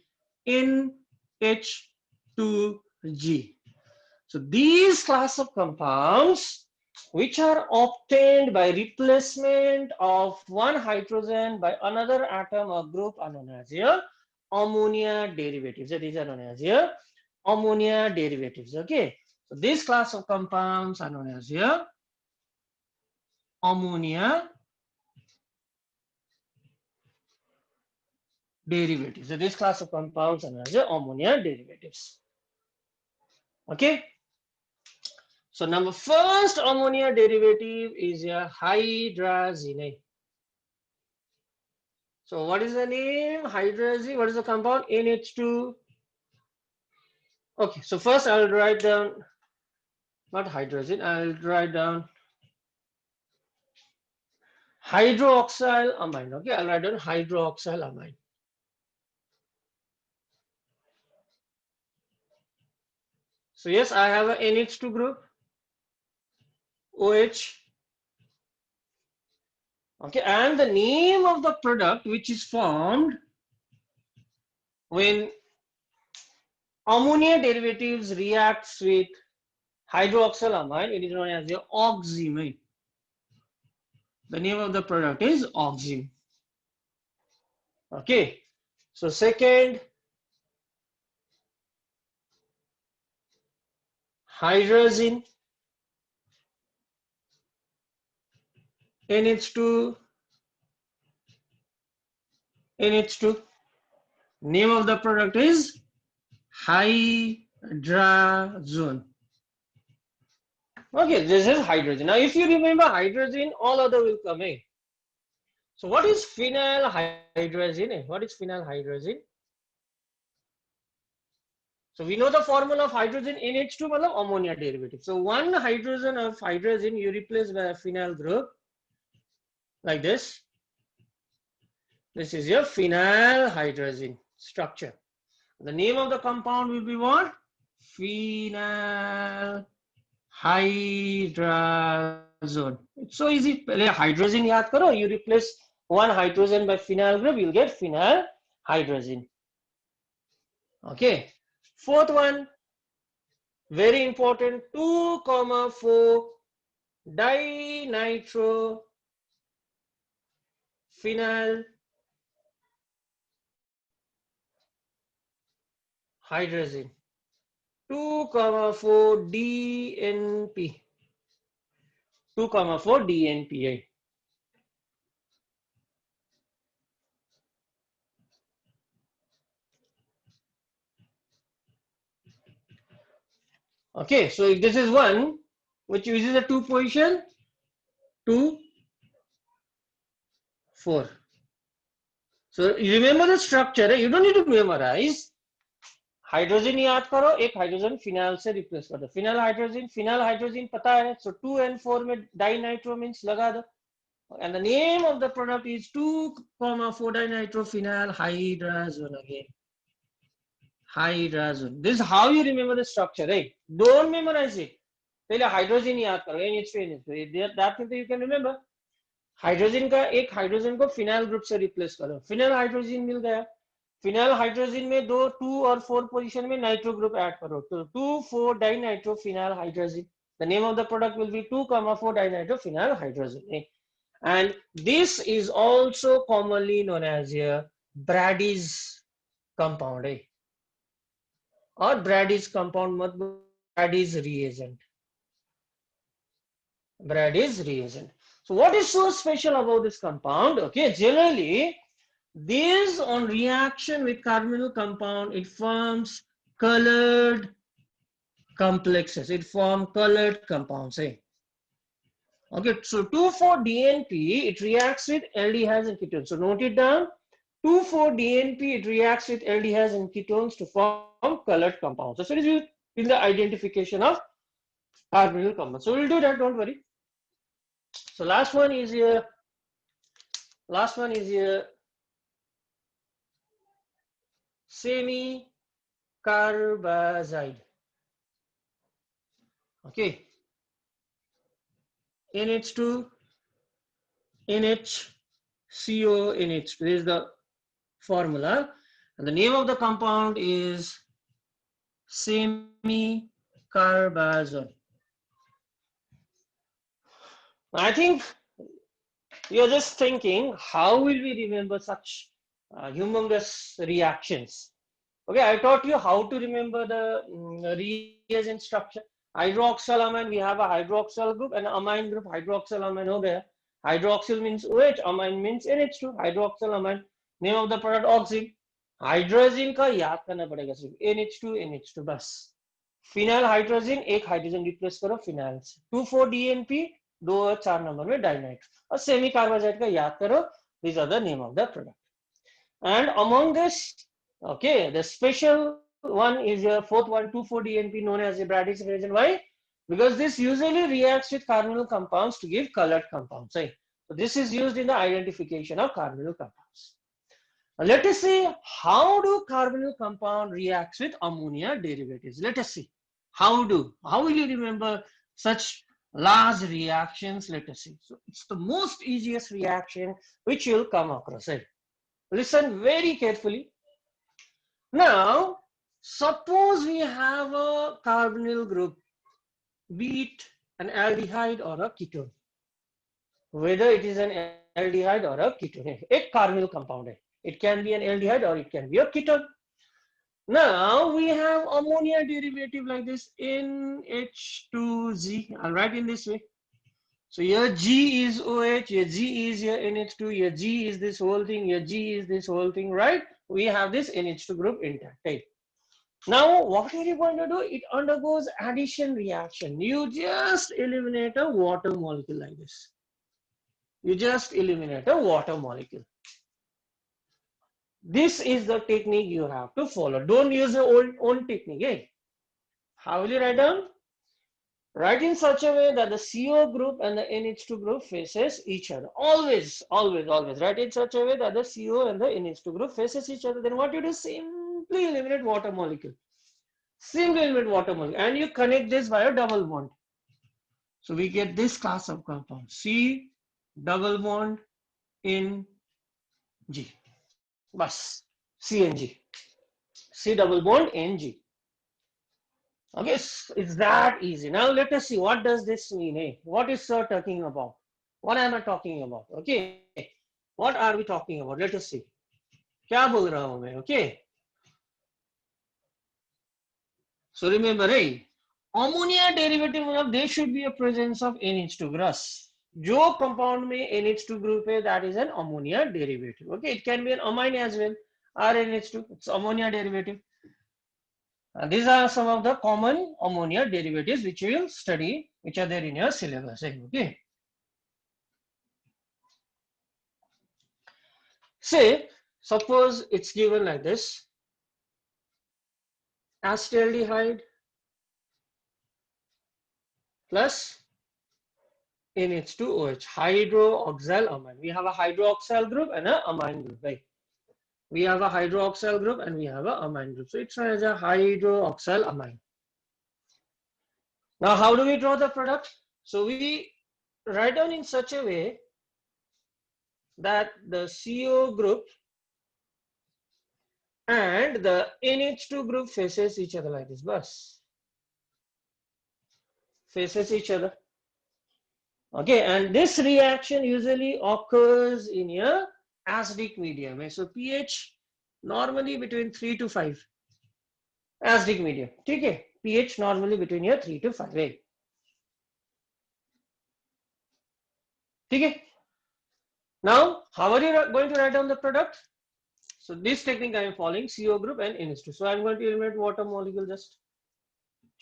NH2G. So these class of compounds which are obtained by replacement of one hydrogen by another atom or group are known as here ammonia derivatives. So these are known as here ammonia derivatives. Okay. So this class of compounds are known as here ammonia derivatives. So this class of compounds are known as ammonia derivatives. Okay. So number first ammonia derivative is a hydrazine. So what is the name? Hydrazine. What is the compound? NH2. Okay. So first I'll write down not hydrazine. I'll write down hydroxyl amine. Okay. I'll write down hydroxyl amine. So yes, I have a NH2 group. OH. Okay, and the name of the product which is formed when ammonia derivatives reacts with hydroxyl amine, it is known as the oxime. The name of the product is oxime. Okay, so second, hydrazine, NH2, NH2. Name of the product is hydrazone. Okay, this is hydrogen. Now, if you remember hydrogen, all other will come in. So, what is phenyl hydrazine? What is phenyl hydrazine? So, we know the formula of hydrogen NH2 मतलब ammonia derivative. So, one hydrogen of hydrogen you replace by a phenyl group like this. This is your phenyl hydrazine structure. The name of the compound will be what? Phenyl hydrazone. It's so easy. Hydrogen याद करो. You replace one hydrogen by phenyl group, you'll get phenyl hydrazine. Okay. Fourth one, very important, 2,4 dinitro phenyl hydrazine. 2,4 DNP. 2,4 DNPA. Okay, so if this is one which uses a 2 position, 2, 4. So you remember the structure, you don't need to memorize. Hydrogen याद करो, एक hydrogen phenyl से replace कर दो. Phenyl hydrogen पता है. So 2 and 4 में dinitro means लगा दो. And the name of the product is 2,4 dinitrophenyl hydrazone again. Hydrazone. This is how you remember the structure, right? Don't memorize it. पहले hydrogen याद करो, NH2. That thing you can remember. Hydrogen का एक hydrogen को phenyl group से replace करो. Phenyl hydrogen मिल गया. Phenyl hydrogen में 2 और 4 पोजीशन में नाइट्रो ग्रुप ऐड करो. तो 2,4 dinitrophenyl hydrazine. The name of the product will be 2,4 dinitrophenyl hydrazine. And this is also commonly known as Brady's compound, or Brady's compound, Brady's reagent. Brady's reagent. So what is so special about this compound? Okay, generally this on reaction with carbonyl compound, it forms colored complexes. It forms colored compounds. Okay, so 2,4-DNP, it reacts with aldehydes and ketones. So note it down. 2,4-DNP, it reacts with aldehydes and ketones to form colored compounds. So it is used in the identification of carbonyl compounds. So we'll do that, don't worry. So last one is here. Semi-carbazide. Okay. NH2, NH, CO, NH2. This is the formula. And the name of the compound is semi-carbazole. I think you're just thinking, how will we remember such humongous reactions? Okay, I taught you how to remember the reagent structure. Hydroxylamine, we have a hydroxyl group and amine group. Hydroxylamine ho gaya. Hydroxyl means OH, amine means NH2. Hydroxylamine, name of the product oxime. Hydrogen का याद करना पड़ेगा सिर्फ NH2 बस. Phenyl hydrogen, एक hydrogen replace करो phenyl से. 2,4-DNP, 2 और 4 नंबर में डाइनाइट. और सेमी कार्बाजाइड का याद करो. These are the name of the product. And among this, okay, the special one is your fourth one, 2,4-DNP, known as the Brady's reagent. Why? Because this usually reacts with carbonyl compounds to give colored compounds. Right? So this is used in the identification of carbonyl compounds. Now let us see, how do carbonyl compound reacts with ammonia derivatives? Let us see. How will you remember such large reactions? Let us see. So it's the most easiest reaction which you'll come across. Right? Listen very carefully. Now, suppose we have a carbonyl group, be it an aldehyde or a ketone. Whether it is an aldehyde or a ketone, a carbonyl compound. It can be an aldehyde or it can be a ketone. Now, we have ammonia derivative like this, NH2Z. I'll write in this way. So your G is OH, your G is your NH2, your G is this whole thing, your G is this whole thing, right? We have this NH2 group intact. Right? Now, what are you going to do? It undergoes addition reaction. You just eliminate a water molecule like this. You just eliminate a water molecule. This is the technique you have to follow. Don't use your own technique. Eh? How will you write down? Write in such a way that the CO group and the NH2 group faces each other. Always write in such a way that the CO and the NH2 group faces each other. Then what you do? Simply eliminate water molecule. And you connect this by a double bond. So we get this class of compound. C double bond in G. Bas. CNG. C double bond in G. Okay, it's that easy. Now let us see, what does this mean? Eh? What is sir talking about? What am I talking about? Okay, what are we talking about? Let us see. क्या बोल रहा हूं मैं? Okay. So remember, hey, ammonia derivative, there should be a presence of NH2 group. जो compound में NH2 group है, that is an ammonia derivative. Okay, it can be an amine as well. RNH2, it's ammonia derivative. These are some of the common ammonia derivatives which you will study, which are there in your syllabus. Okay. Say, suppose it's given like this: acetaldehyde plus NH2OH, hydroxyl amine. We have a hydroxyl group and an amine group, right? We have a hydroxyl group and we have an amine group. So it's known as a hydroxyl amine. Now, how do we draw the product? So we write down in such a way that the CO group and the NH2 group faces each other like this. Bus. Faces each other. Okay, and this reaction usually occurs in a acidic medium. So pH normally between 3 to 5. Acidic medium. Okay, pH normally between here 3 to 5. Right? Okay. Now, how are you going to write down the product? So this technique I am following, CO group and NH2. So I'm going to eliminate water molecule just.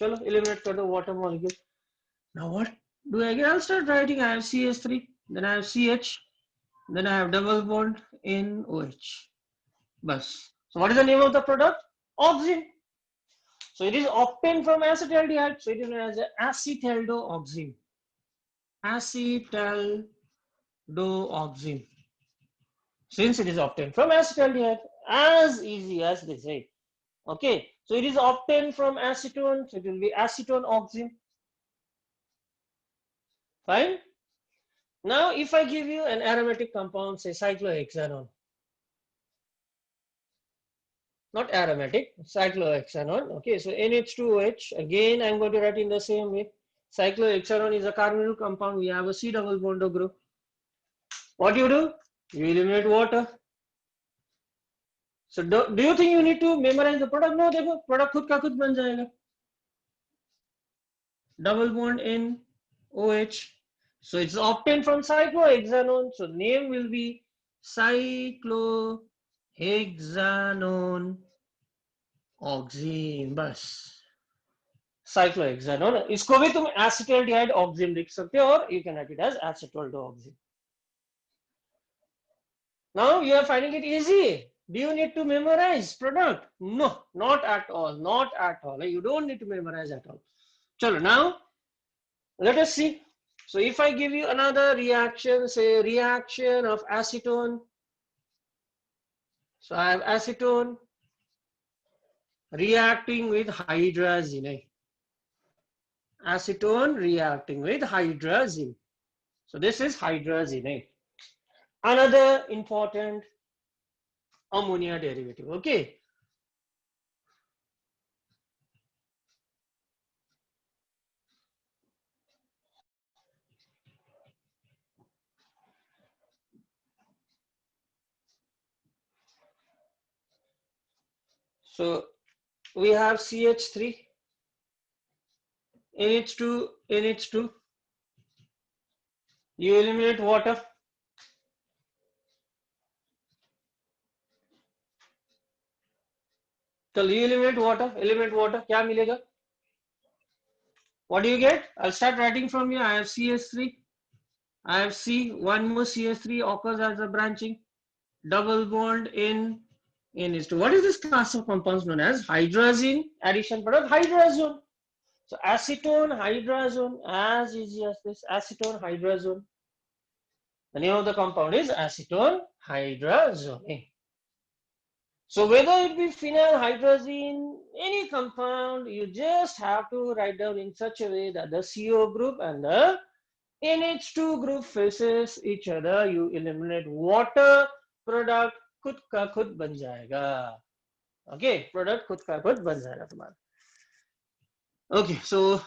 Chalo, eliminate the water molecule. Now what do I get? I'll start writing. I have CH3, then I have CH, then I have double bond in OH. Bus. So what is the name of the product? Oxime. So it is obtained from acetaldehyde. So it is known as acetaldooxime. Acetaldooxime. Since it is obtained from acetaldehyde, as easy as they say. Okay. So it is obtained from acetone. So it will be acetone oxime. Fine. Now, if I give you an aromatic compound, say cyclohexanone, not aromatic, cyclohexanone. Okay, so NH2OH, again, I'm going to write in the same way. Cyclohexanone is a carbonyl compound. We have a C double bond group. What do? You eliminate water. So, do you think you need to memorize the product? No, देखो product खुद का खुद बन जाएगा. Double bond in OH. So it's obtained from cyclohexanone. So name will be cyclohexanone oxime. बस cyclohexanone. इसको भी तुम acetaldehyde oxime लिख सकते हो, और you can write it as acetaldooxime. Now you are finding it easy. Do you need to memorize product? No, not at all. Not at all. You don't need to memorize at all. Chalo, now let us see. So if I give you another reaction, say reaction of acetone. So I have acetone reacting with hydrazine. Acetone reacting with hydrazine. So this is hydrazine. Another important ammonia derivative. Okay. So we have CH3, NH2, NH2. You eliminate water. So you eliminate water, क्या मिलेगा? What do you get? I'll start writing from here. I have CH3. I have C. One more CH3 occurs as a branching. Double bond in NH2. What is this class of compounds known as? Hydrazine addition product, hydrazone. So acetone, hydrazone, as easy as this. Acetone, hydrazone. The name of the compound is acetone hydrazone. So whether it be phenyl, hydrazine, any compound, you just have to write down in such a way that the CO group and the NH2 group faces each other. You eliminate water, product खुद का खुद बन जाएगा. Okay, product खुद का खुद बन जाएगा तुम्हारा. Okay, so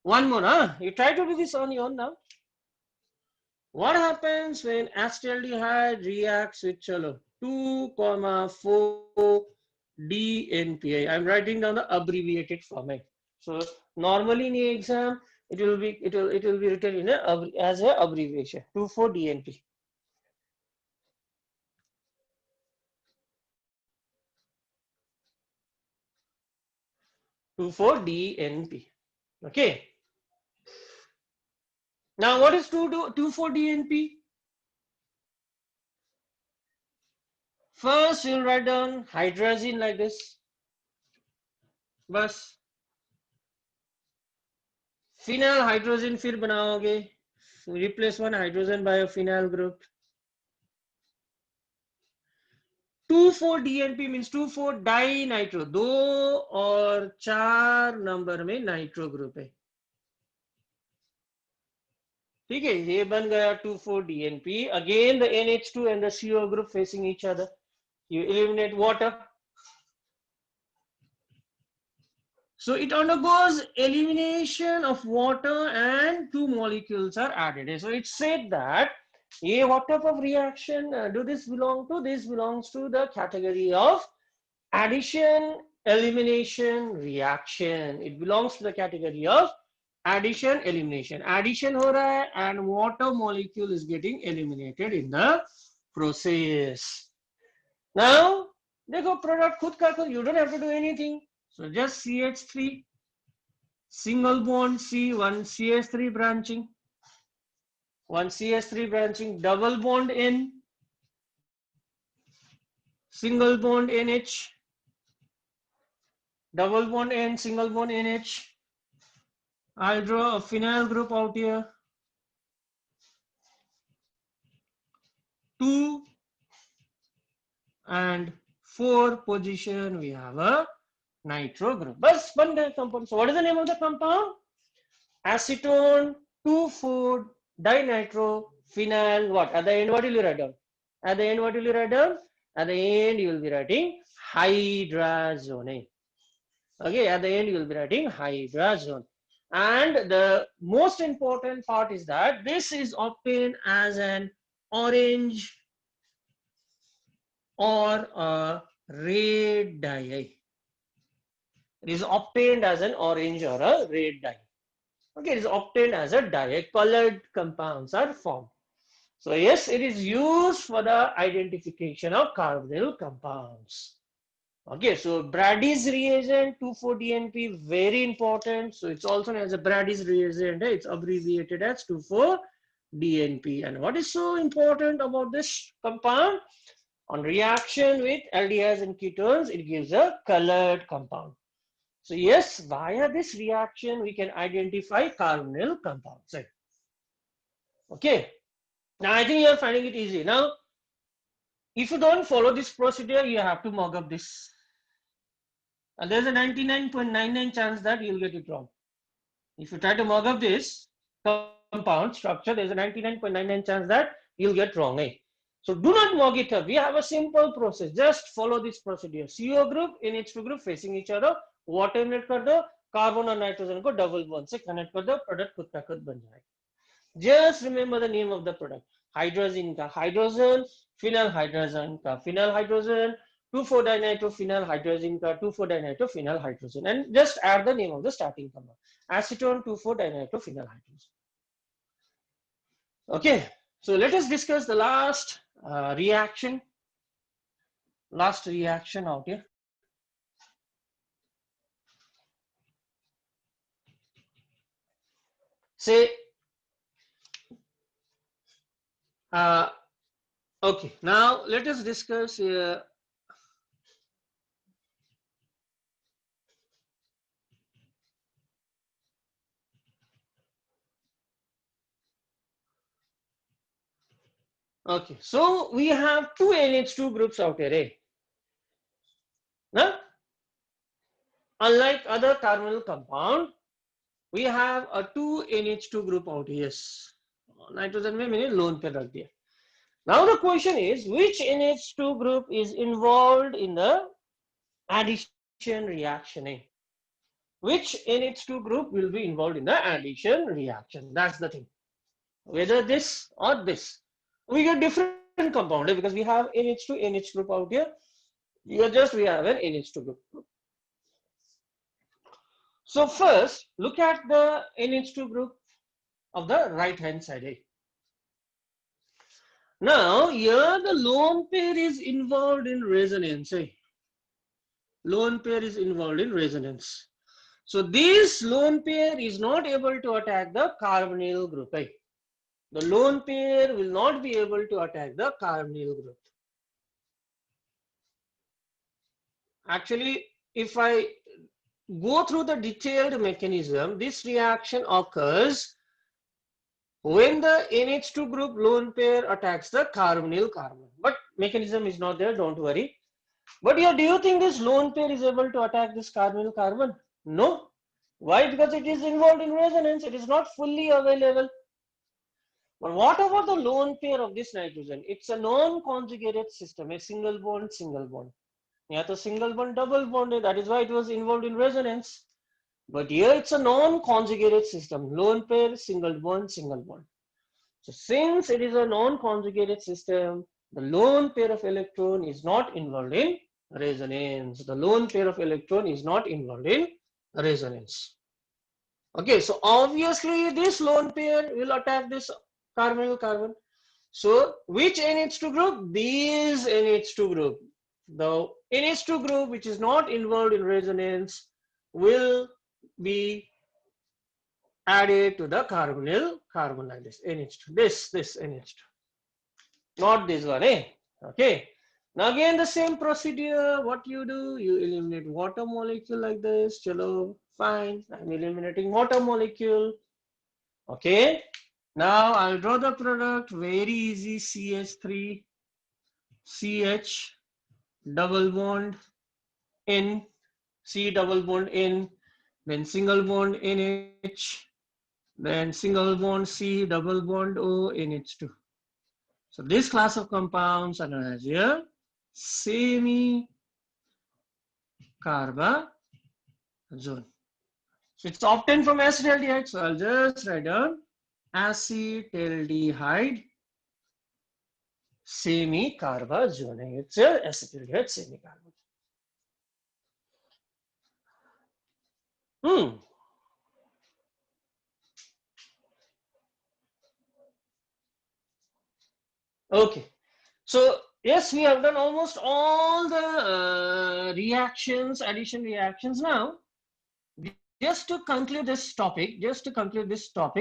one more, huh? You try to do this on your own now. What happens when acetaldehyde reacts with 2,4 DNPA? I'm writing down the abbreviated format. So normally in the exam, it will be written in as an abbreviation 2,4 DNP. For DNP. Okay. Now, what is 2,4 DNP? First, you'll write down hydrazine like this. बस phenyl hydrazine फिर बनाओगे. Replace one hydrogen by a phenyl group. 2,4 DNP means 2,4 dinitro. 2 और 4 number में nitro group है. ठीक है, ये बन गया 2,4 DNP. Again the NH2 and the CO group facing each other. You eliminate water. So it undergoes elimination of water and two molecules are added. So it said that what type of reaction do this belong to? This belongs to the category of addition elimination reaction. It belongs to the category of addition elimination. Addition हो रहा है and water molecule is getting eliminated in the process. Now देखो product खुद का खुद, you don't have to do anything. So just CH3, single bond C, one CH3 branching, one CH3 branching, double bond N, single bond NH, double bond N, single bond NH. I'll draw a phenyl group out here. 2 and 4 position, we have a nitro group. Bas, one compound. So what is the name of the compound? Acetone 2,4-dinitrophenyl. What? At the end, what will you write down? At the end, what will you write down? At the end, you will be writing hydrazone. Okay, at the end, you will be writing hydrazone. And the most important part is that this is obtained as an orange or a red dye. It is obtained as an orange or a red dye. Okay, it is obtained as a dye. Colored compounds are formed. So yes, it is used for the identification of carbonyl compounds. Okay, so Brady's reagent 2,4-DNP, very important. So it's also known as a Brady's reagent. It's abbreviated as 2,4-DNP. And what is so important about this compound? On reaction with aldehydes and ketones, it gives a colored compound. So yes, via this reaction, we can identify carbonyl compounds. Okay. Now I think you are finding it easy. Now, if you don't follow this procedure, you have to mug up this. And there's a 99.99 chance that you'll get it wrong. If you try to mug up this compound structure, there's a 99.99 chance that you'll get wrong. So do not mug it up. We have a simple process. Just follow this procedure. CO group, NH2 group facing each other. Water eliminate कर दो, carbon और nitrogen को double bond से connect कर दो, product खुद का खुद बन जाएगा. Just remember the name of the product. Hydrazine का हाइड्रोजन, फिनाइल हाइड्रोजन का फिनाइल हाइड्रोजन, 2,4-dinitrophenyl hydrazine का 2,4-dinitrophenyl hydrogen, and just add the name of the starting compound. Acetone 2,4-dinitrophenyl hydrogen. Okay, so let us discuss the last reaction. Last reaction out here. Say, okay, now let us discuss okay, so we have two NH2 groups out here, eh? Now, unlike other carbonyl compound, we have a 2 NH2 group out here. Yes, nitrogen में मैंने lone पे रख दिया. Now the question is, which NH2 group is involved in the addition reaction? Which NH2 group will be involved in the addition reaction? That's the thing. Whether this or this. We get different compound because we have NH2 NH group out here. We have an NH2 group. So first, look at the NH2 group of the right hand side. Now here the lone pair is involved in resonance. Lone pair is involved in resonance. So this lone pair is not able to attack the carbonyl group. The lone pair will not be able to attack the carbonyl group. Actually, if I go through the detailed mechanism, this reaction occurs when the NH2 group lone pair attacks the carbonyl carbon. But mechanism is not there, don't worry. But here, do you think this lone pair is able to attack this carbonyl carbon? No. Why? Because it is involved in resonance. It is not fully available. But what about the lone pair of this nitrogen? It's a non-conjugated system, a single bond, single bond. Yeah, the single bond, double bond, that is why it was involved in resonance. But here it's a non-conjugated system, lone pair, single bond, single bond. So since it is a non-conjugated system, the lone pair of electron is not involved in resonance. The lone pair of electron is not involved in resonance. Okay, so obviously this lone pair will attack this carbonyl carbon. So which NH2 group? These NH2 group. the NH2 group which is not involved in resonance will be added to the carbonyl carbon like this NH2, this NH2, not this one, eh? Okay. Now again the same procedure. What you do, you eliminate water molecule like this. Chalo, fine. I'm eliminating water molecule. Okay. Now I'll draw the product. Very easy. CH3, CH, double bond N, C double bond N, then single bond NH, then single bond C, double bond O, NH2. So this class of compounds are known as here semi-carbazone. So it's obtained from acetaldehyde. So I'll just write down acetaldehyde semi-carbazone. It's a acetaldehyde semi-carbazone. Okay. So yes, we have done almost all the reactions, addition reactions. Now, just to conclude this topic,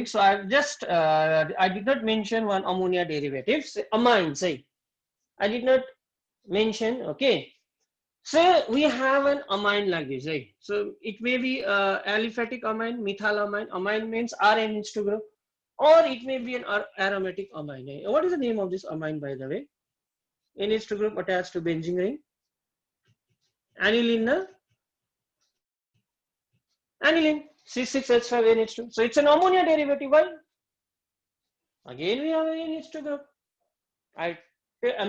so I've just, I did not mention one ammonia derivative, amine, say. I did not mention, okay. So we have an amine like this, right? So it may be aliphatic amine, methylamine. Amine means RNH2 group, or it may be an aromatic amine. What is the name of this amine, by the way? NH2 group attached to benzene ring. Aniline, na? Aniline, C6H5NH2. So it's an ammonia derivative. Why? Again, we have an NH2 group. I'm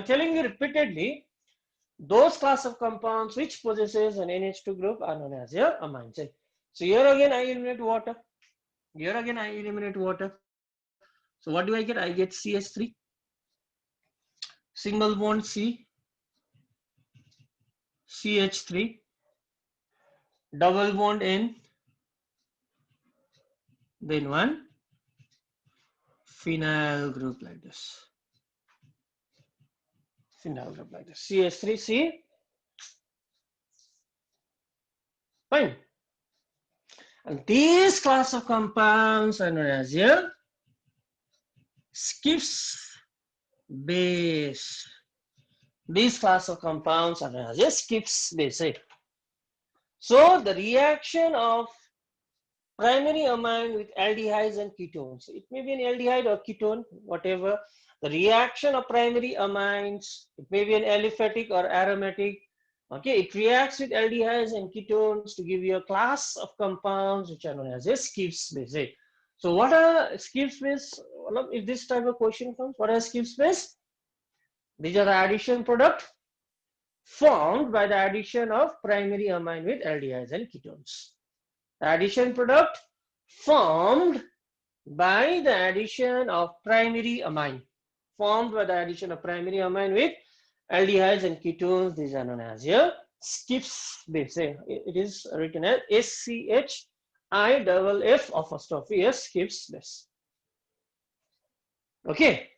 telling you repeatedly, those class of compounds which possesses an NH2 group are known as your amines. So here again, I eliminate water. Here again, I eliminate water. So what do I get? I get CH3, single bond C, CH3, double bond N, then one phenyl group like this. Phenyl group like this. CH3C. Fine. And these class of compounds are known as here Schiff's base. These class of compounds are known as here Schiff's base. So the reaction of primary amine with aldehydes and ketones. It may be an aldehyde or ketone, whatever. The reaction of primary amines, it may be an aliphatic or aromatic. Okay, it reacts with aldehydes and ketones to give you a class of compounds which are known as a Schiff's base. So what are Schiff's base? If this type of question comes, what are Schiff's base? These are the addition product formed by the addition of primary amine with aldehydes and ketones. The addition product formed by the addition of primary amine. Formed by the addition of primary amine with aldehydes and ketones. These are known as here Schiff's base. It is written as SCHIFF apostrophe S, Schiff's base. Okay.